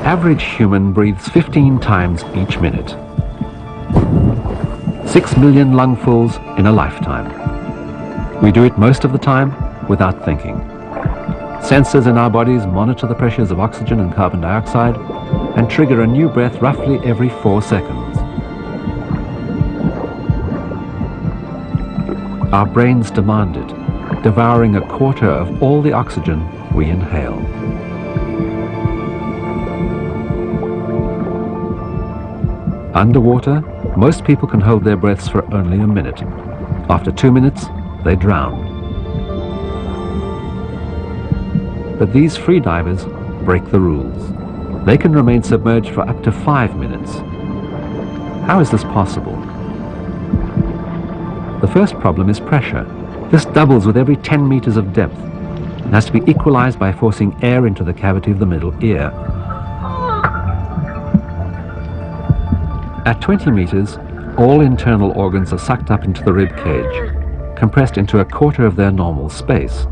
average human breathes 15 times each minute. 6 million lungfuls in a lifetime. We do it most of the time without thinking. Sensors in our bodies monitor the pressures of oxygen and carbon dioxide and trigger a new breath roughly every 4 seconds. Our brains demand it, devouring a quarter of all the oxygen we inhale. Underwater, most people can hold their breaths for only a minute. After 2 minutes, they drown. But these free divers break the rules. They can remain submerged for up to 5 minutes. How is this possible? The first problem is pressure. This doubles with every 10 meters of depth and has to be equalized by forcing air into the cavity of the middle ear. At 20 meters, all internal organs are sucked up into the rib cage, compressed into a quarter of their normal space.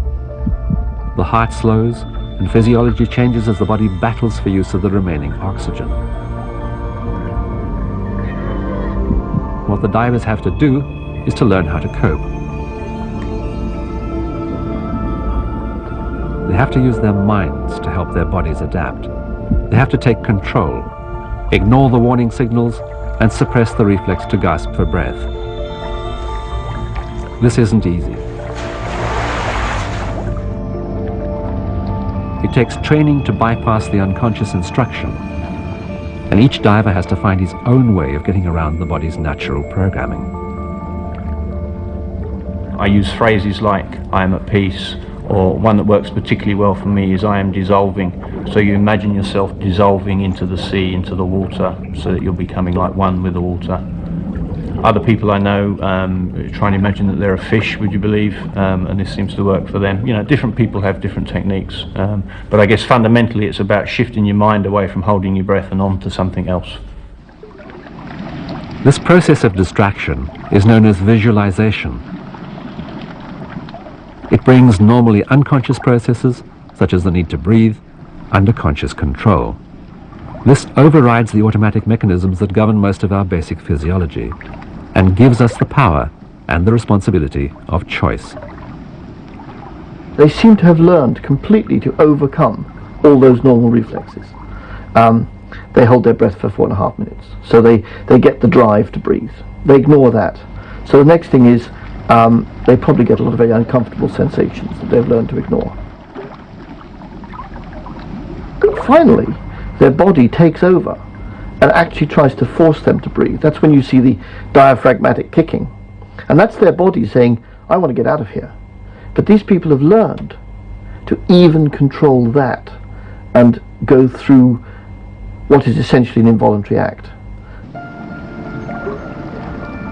The heart slows and physiology changes as the body battles for use of the remaining oxygen. What the divers have to do is to learn how to cope. They have to use their minds to help their bodies adapt. They have to take control, ignore the warning signals, and suppress the reflex to gasp for breath. This isn't easy. It takes training to bypass the unconscious instruction, and each diver has to find his own way of getting around the body's natural programming. I use phrases like "I am at peace," or one that works particularly well for me is "I am dissolving." So you imagine yourself dissolving into the sea, into the water, so that you're becoming like one with the water. Other people I know try and imagine that they're a fish, would you believe, and this seems to work for them. You know, different people have different techniques, but I guess fundamentally it's about shifting your mind away from holding your breath and on to something else. This process of distraction is known as visualization. It brings normally unconscious processes, such as the need to breathe, under conscious control. This overrides the automatic mechanisms that govern most of our basic physiology and gives us the power and the responsibility of choice. They seem to have learned completely to overcome all those normal reflexes. They hold their breath for 4.5 minutes, so they get the drive to breathe. They ignore that. So the next thing is they probably get a lot of very uncomfortable sensations that they've learned to ignore. Finally, their body takes over and actually tries to force them to breathe. That's when you see the diaphragmatic kicking. And that's their body saying, I want to get out of here. But these people have learned to even control that and go through what is essentially an involuntary act.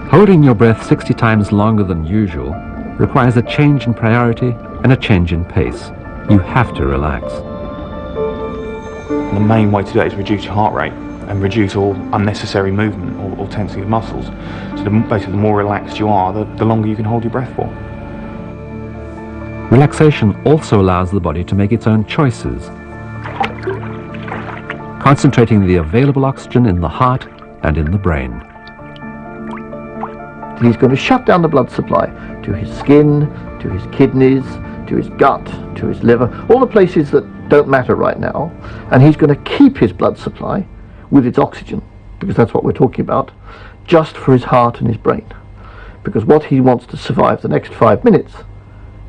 Holding your breath 60 times longer than usual requires a change in priority and a change in pace. You have to relax. The main way to do it is reduce your heart rate and reduce all unnecessary movement or tensing of muscles. So basically the more relaxed you are, the longer you can hold your breath for. Relaxation also allows the body to make its own choices, concentrating the available oxygen in the heart and in the brain. He's going to shut down the blood supply to his skin, to his kidneys, to his gut, to his liver, all the places that don't matter right now, and he's going to keep his blood supply with its oxygen, because that's what we're talking about, just for his heart and his brain. Because what he wants to survive the next 5 minutes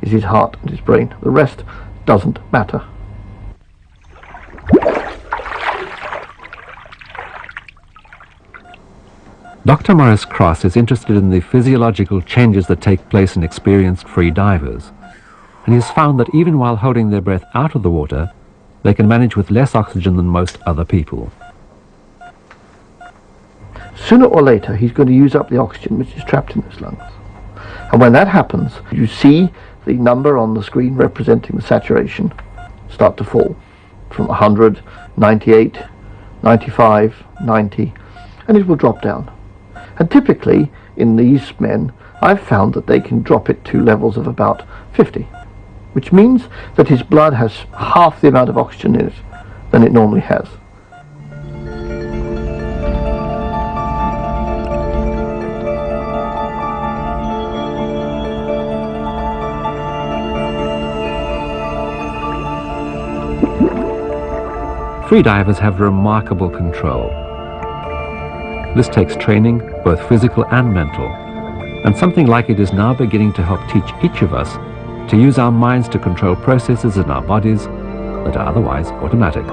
is his heart and his brain. The rest doesn't matter. Dr. Maurice Cross is interested in the physiological changes that take place in experienced free divers, and he has found that even while holding their breath out of the water, they can manage with less oxygen than most other people. Sooner or later, he's going to use up the oxygen which is trapped in his lungs. And when that happens, you see the number on the screen representing the saturation start to fall from 100, 98, 95, 90, and it will drop down. And typically, in these men, I've found that they can drop it to levels of about 50, which means that his blood has half the amount of oxygen in it than it normally has. Freedivers have remarkable control. This takes training, both physical and mental, and something like it is now beginning to help teach each of us to use our minds to control processes in our bodies that are otherwise automatic.